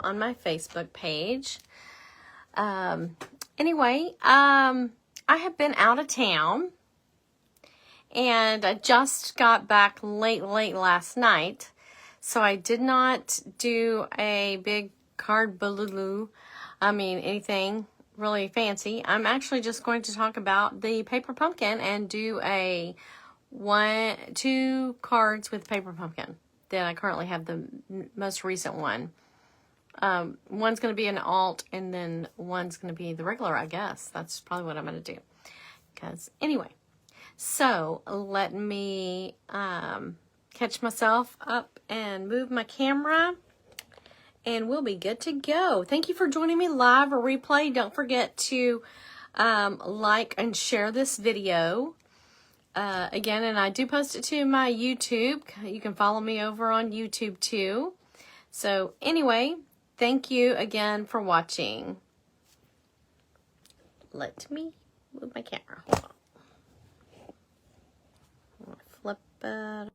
on my Facebook page. Anyway, I have been out of town, and I just got back late last night, so I did not do a big card baloo. Anything really fancy. I'm actually just going to talk about the paper pumpkin and do two cards with paper pumpkin that I currently have, the most recent one. One's going to be an alt, and then one's going to be the regular, I guess. That's probably what I'm going to do. Because, anyway, so let me catch myself up and move my camera, and we'll be good to go. Thank you for joining me live or replay. Don't forget to like and share this video. Again, and I do post it to my YouTube. You can follow me over on YouTube too. So anyway, thank you again for watching. Let me move my camera. Hold on. I'm gonna flip it.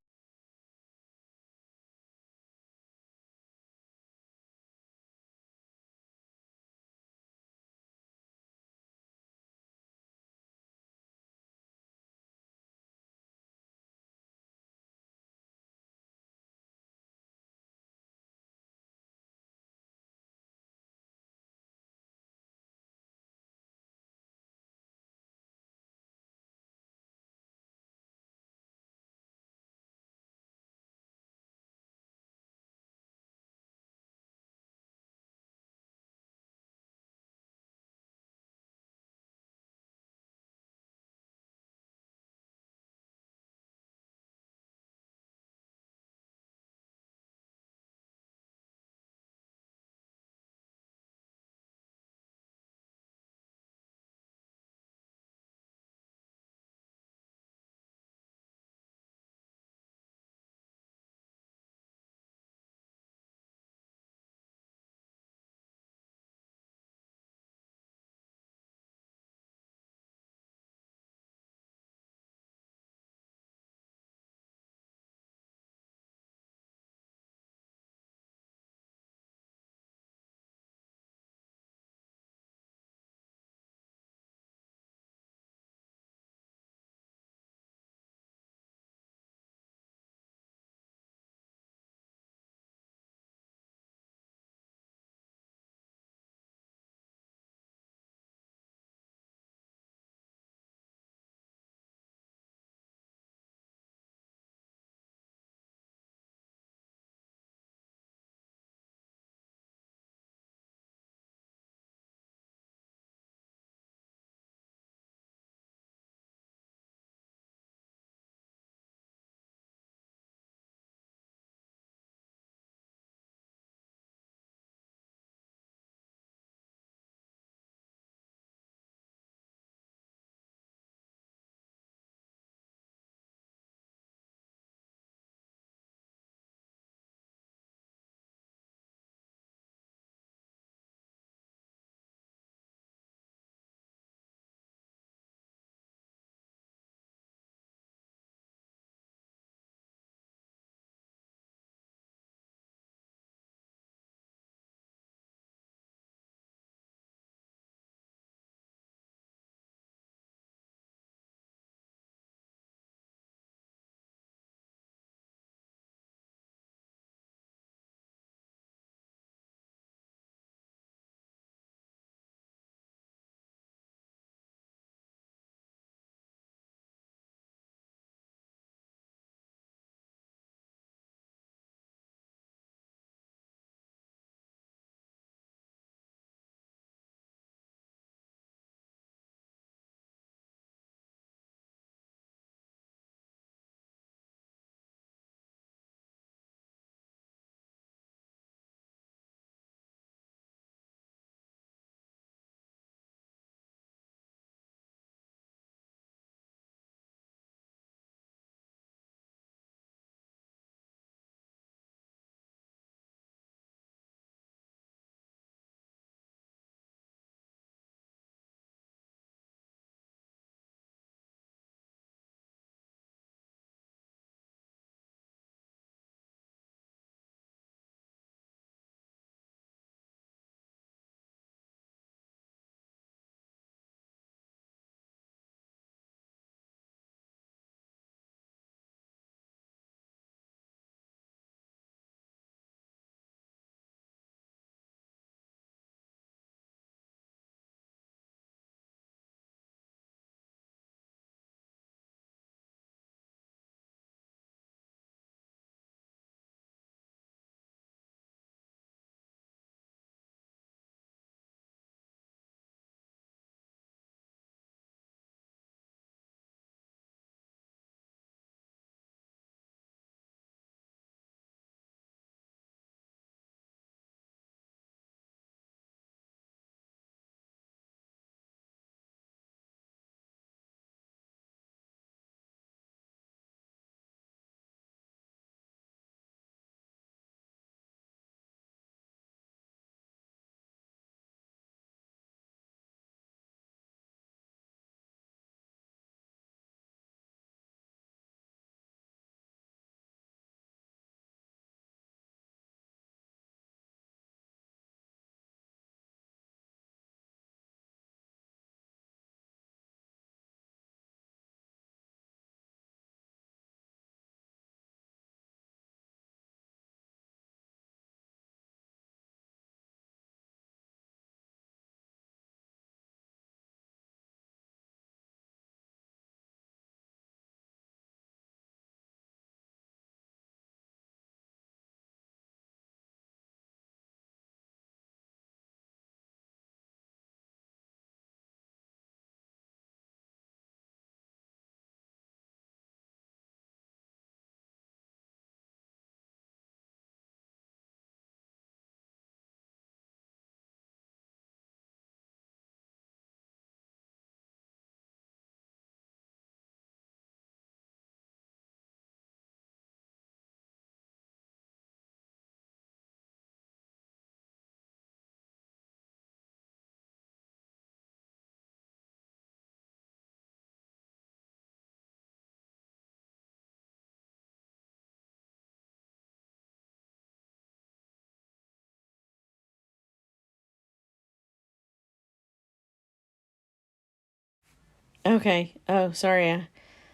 Okay. Oh, sorry. I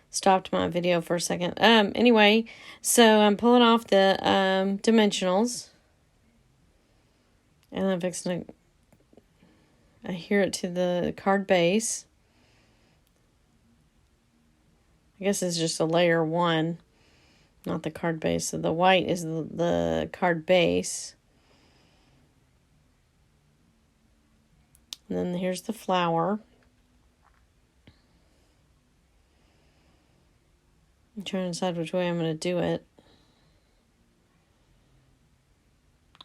stopped my video for a second. Anyway, so I'm pulling off the dimensionals. And I'm fixing to adhere it to the card base. I guess it's just a layer 1, not the card base. So the white is the card base. And then here's the flower. I'm trying to decide which way I'm going to do it.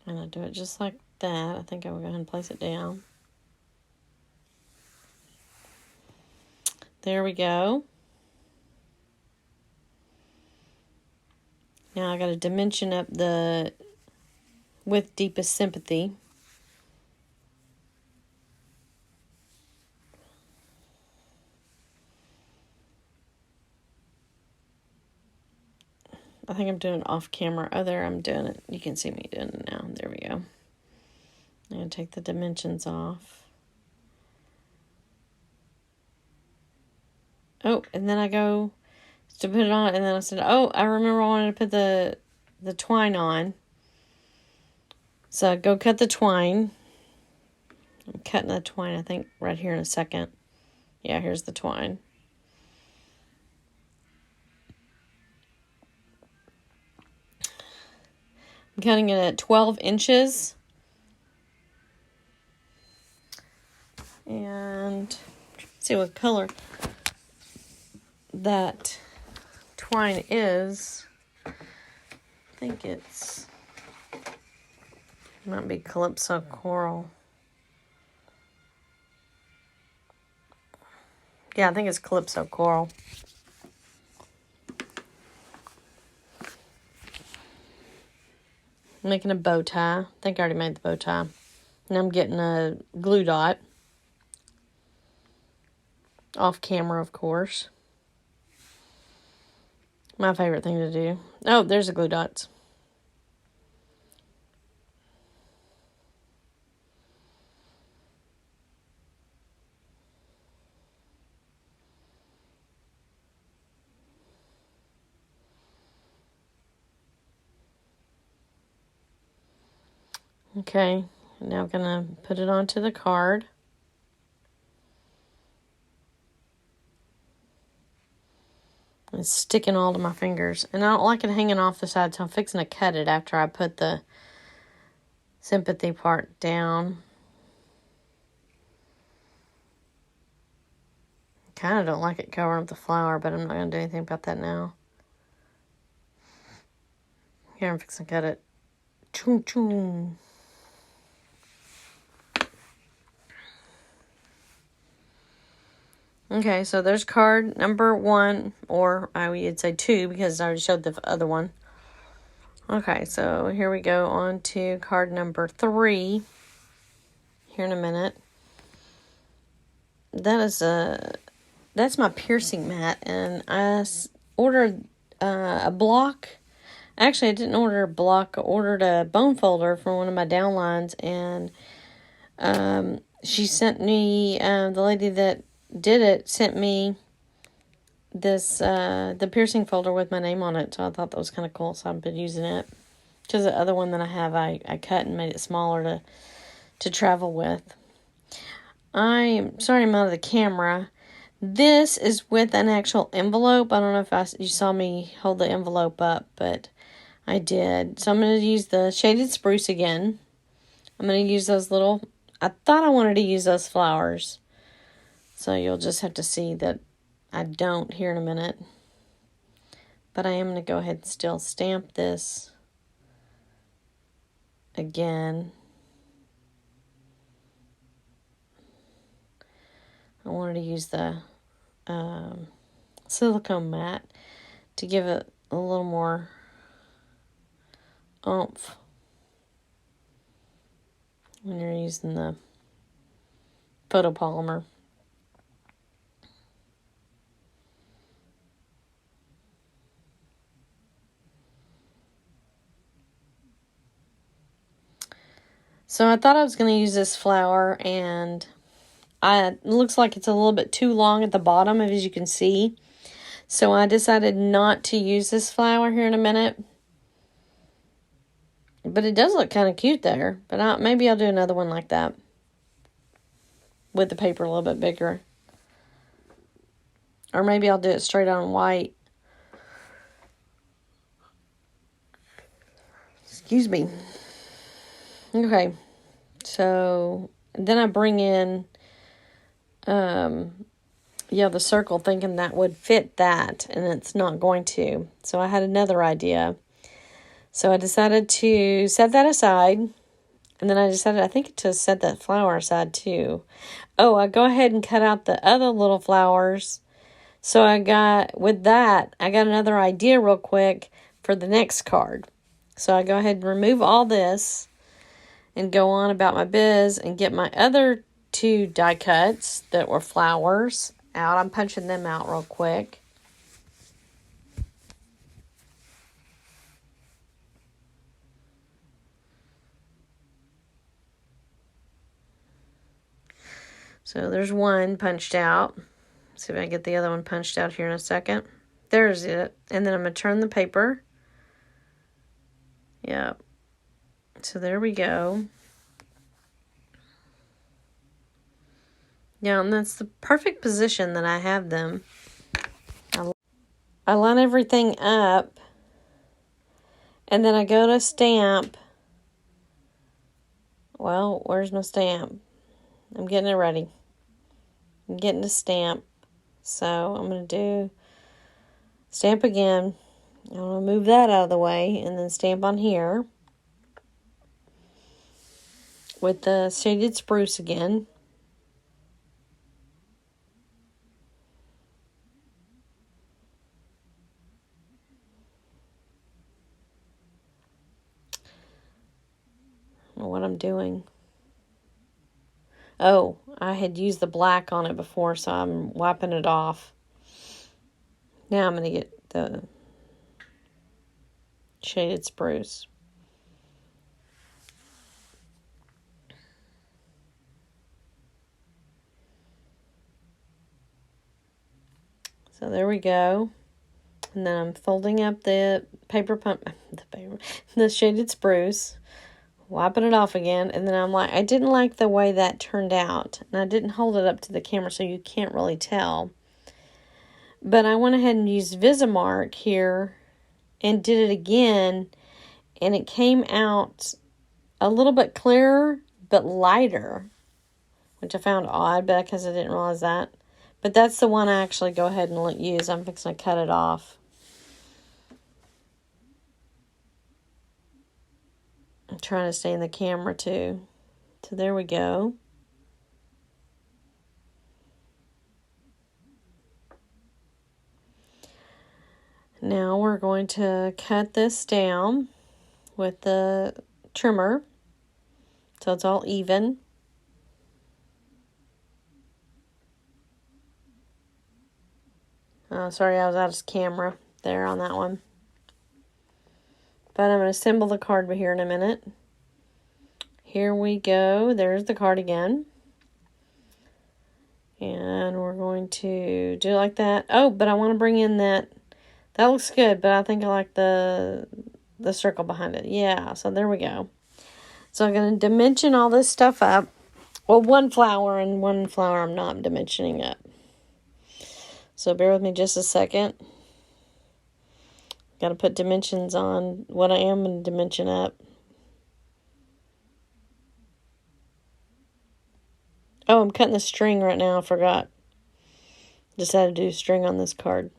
And I do it just like that. I think I will go ahead and place it down. There we go. Now I got to dimension up the with deepest sympathy. I think I'm doing it off camera. Oh, there, I'm doing it. You can see me doing it now. There we go. I'm going to take the dimensions off. Oh, and then I go to put it on, and then I said, oh, I remember I wanted to put the twine on. So I go cut the twine. I'm cutting the twine, I think, right here in a second. Yeah, here's the twine. I'm cutting it at 12 inches. And see what color that twine is. I think it might be Calypso Coral. Yeah, I think it's Calypso Coral. I'm making a bow tie. I think I already made the bow tie. And I'm getting a glue dot. Off camera, of course. My favorite thing to do. Oh, there's the glue dots. Okay, now I'm going to put it onto the card. It's sticking all to my fingers. And I don't like it hanging off the side, so I'm fixing to cut it after I put the sympathy part down. Kind of don't like it covering up the flower, but I'm not going to do anything about that now. Here, I'm fixing to cut it. Choom, choom. Okay, so there's card number 1, or I would say 2 because I already showed the other one. Okay, so here we go on to card number 3 here in a minute. That's my piercing mat, and I ordered a block. Actually, I didn't order a block. I ordered a bone folder from one of my downlines, and she sent me, the lady that did it sent me this, the piercing folder with my name on it, so I thought that was kind of cool, so I've been using it. Because the other one that I have, I cut and made it smaller to travel with. I'm sorry I'm out of the camera. This is with an actual envelope. I don't know if you saw me hold the envelope up, but I did. So I'm going to use the Shaded Spruce again. I'm going to use those little... I thought I wanted to use those flowers. So you'll just have to see that I don't here in a minute. But I am going to go ahead and still stamp this again. I wanted to use the silicone mat to give it a little more oomph when you're using the photopolymer. So I thought I was going to use this flower, and It looks like it's a little bit too long at the bottom, as you can see. So I decided not to use this flower here in a minute. But it does look kind of cute there. But maybe I'll do another one like that. With the paper a little bit bigger. Or maybe I'll do it straight on white. Excuse me. Okay. So, then I bring in, the circle, thinking that would fit that. And it's not going to. So I had another idea. So I decided to set that aside. And then I decided, I think, to set that flower aside too. Oh, I go ahead and cut out the other little flowers. So with that, I got another idea real quick for the next card. So I go ahead and remove all this and go on about my biz and get my other 2 die cuts that were flowers out. I'm punching them out real quick. So there's one punched out. See if I get the other one punched out here in a second. There's it. And then I'm going to turn the paper. Yep. So there we go. Yeah, and that's the perfect position that I have them. I line everything up. And then I go to stamp. Well, where's my stamp? I'm getting it ready. I'm getting to stamp. So I'm going to do stamp again. I'm going to move that out of the way and then stamp on here with the shaded spruce again. I don't know what I'm doing. Oh, I had used the black on it before, so I'm wiping it off. Now I'm going to get the shaded spruce. So there we go. And then I'm folding up the the shaded spruce. Wiping it off again, and then I'm like, I didn't like the way that turned out, and I didn't hold it up to the camera so you can't really tell. But I went ahead and used Visimark here and did it again, and it came out a little bit clearer but lighter, which I found odd because I didn't realize that. But that's the one I actually go ahead and use. I'm fixing to cut it off. I'm trying to stay in the camera too. So there we go. Now we're going to cut this down with the trimmer so it's all even. Oh, sorry, I was out of camera there on that one. But I'm going to assemble the card here in a minute. Here we go. There's the card again. And we're going to do it like that. Oh, but I want to bring in that. That looks good, but I think I like the circle behind it. Yeah, so there we go. So I'm going to dimension all this stuff up. Well, one flower and one flower I'm not dimensioning up. So bear with me just a second. Got to put dimensions on what I am going to dimension up. Oh, I'm cutting the string right now. I forgot. Just had to do string on this card.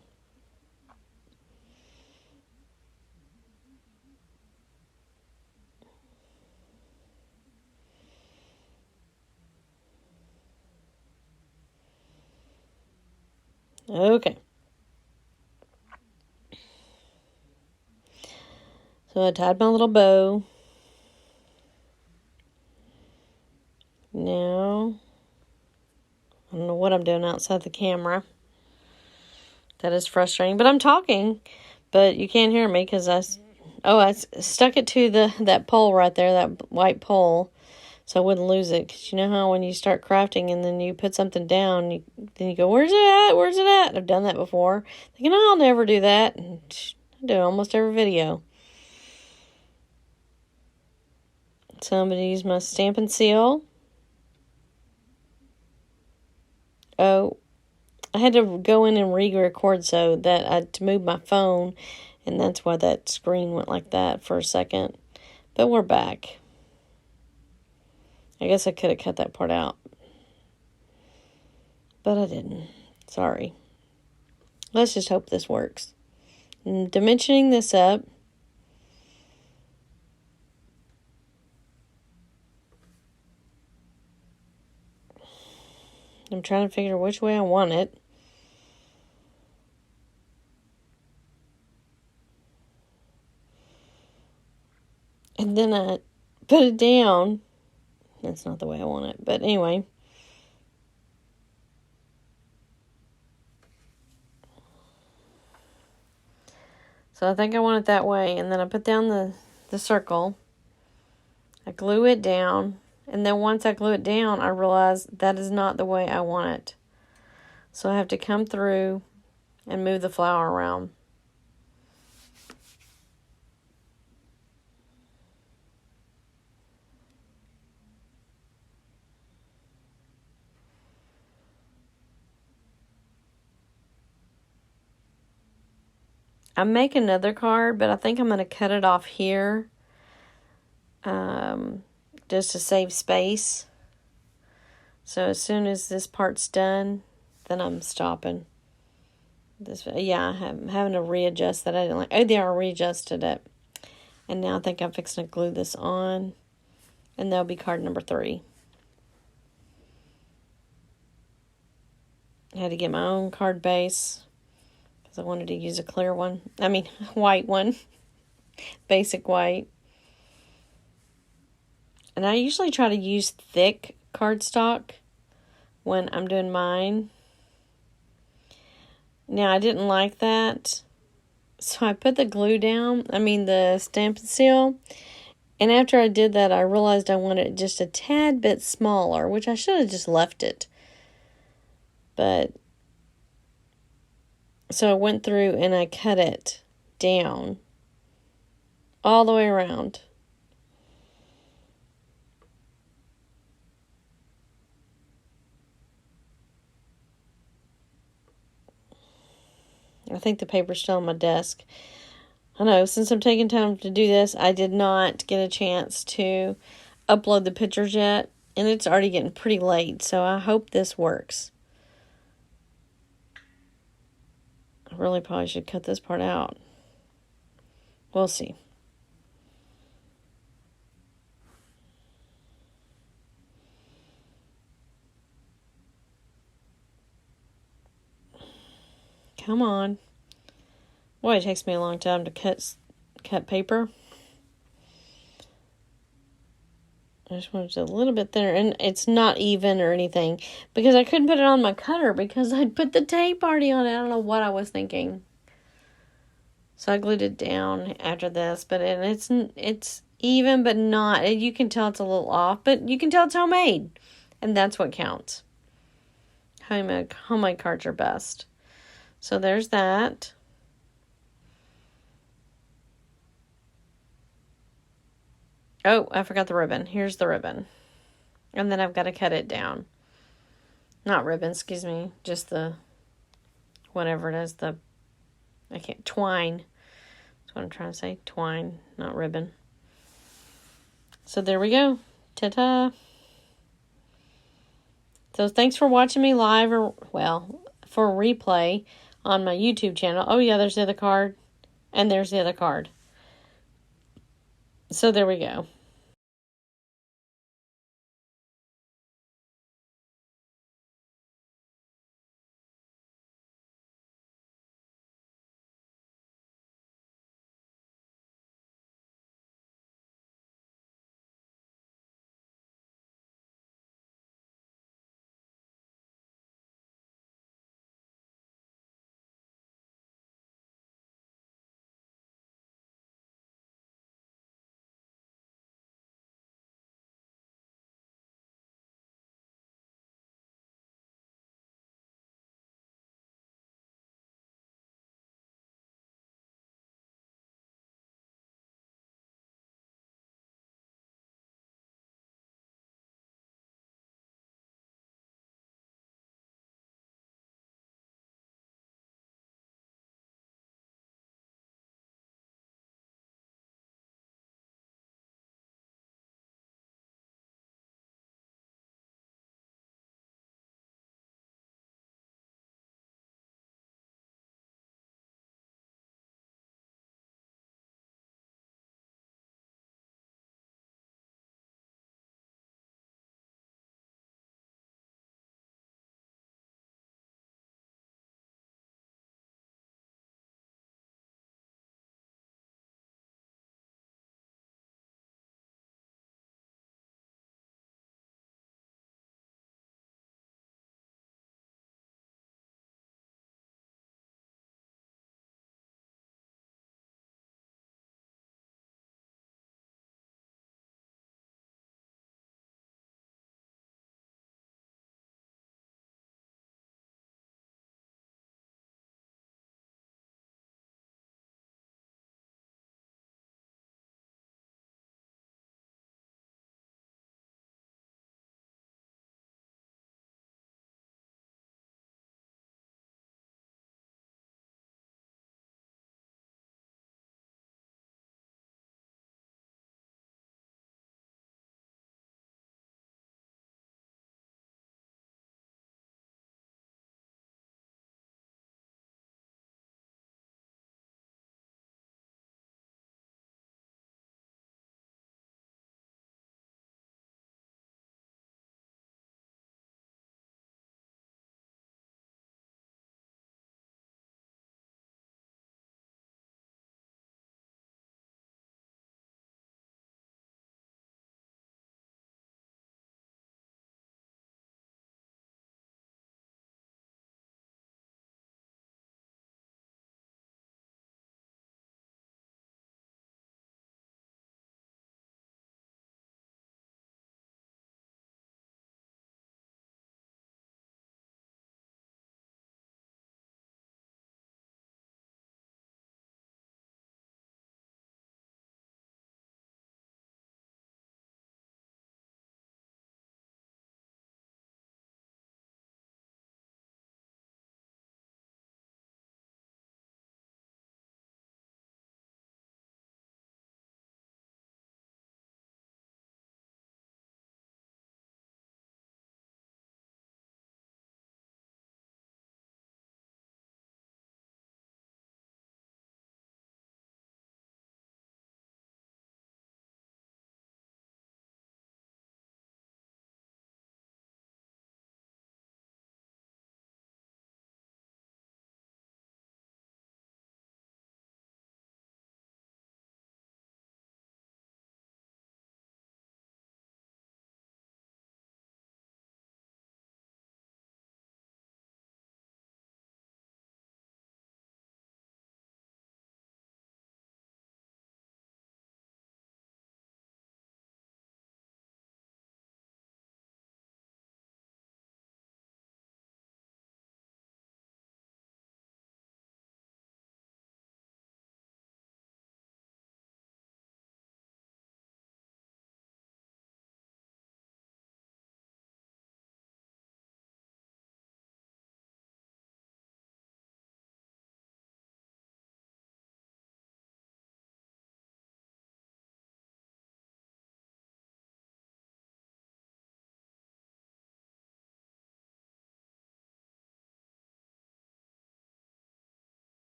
Okay. So I tied my little bow. Now, I don't know what I'm doing outside the camera. That is frustrating. But I'm talking, but you can't hear me because I stuck it to that pole right there, that white pole. so I wouldn't lose it. Because you know how when you start crafting and then you put something down, then you go, where's it at? Where's it at? I've done that before. Thinking, oh, I'll never do that. And I do it almost every video. So I'm going to use my Stampin' Seal. Oh, I had to go in and re-record so that I had to move my phone, and that's why that screen went like that for a second. But we're back. I guess I could have cut that part out, but I didn't. Sorry. Let's just hope this works. Dimensioning this up. I'm trying to figure which way I want it. And then I put it down. That's not the way I want it. But anyway. So I think I want it that way. And then I put down the circle. I glue it down. And then once I glue it down, I realize that is not the way I want it. So I have to come through and move the flower around. I make another card, but I think I'm going to cut it off here just to save space. So as soon as this part's done, then I'm stopping. I'm having to readjust that. I didn't like. Oh, there, I readjusted it. And now I think I'm fixing to glue this on. And that'll be card number 3. I had to get my own card base because I wanted to use a clear one. I mean, white one. Basic white. And I usually try to use thick cardstock when I'm doing mine. Now, I didn't like that. So I put the glue down. The Stampin' Seal. And after I did that, I realized I wanted it just a tad bit smaller, which I should have just left it. But, so I went through and I cut it down all the way around. I think the paper's still on my desk. I know, since I'm taking time to do this, I did not get a chance to upload the pictures yet. And it's already getting pretty late, so I hope this works. I really probably should cut this part out. We'll see. Come on. Boy, it takes me a long time to cut paper. I just wanted it a little bit thinner, and it's not even or anything because I couldn't put it on my cutter because I'd put the tape already on it. I don't know what I was thinking. So I glued it down after this, but it's even, but not. You can tell it's a little off, but you can tell it's homemade, and that's what counts. Homemade cards are best. So there's that. Oh, I forgot the ribbon. Here's the ribbon. And then I've got to cut it down. Not ribbon, excuse me. Just the, whatever it is, twine. That's what I'm trying to say. Twine, not ribbon. So there we go. Ta-ta. So thanks for watching me live, for a replay on my YouTube channel. Oh yeah, there's the other card. And there's the other card. So there we go.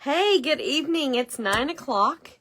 Hey, good evening. It's 9 o'clock.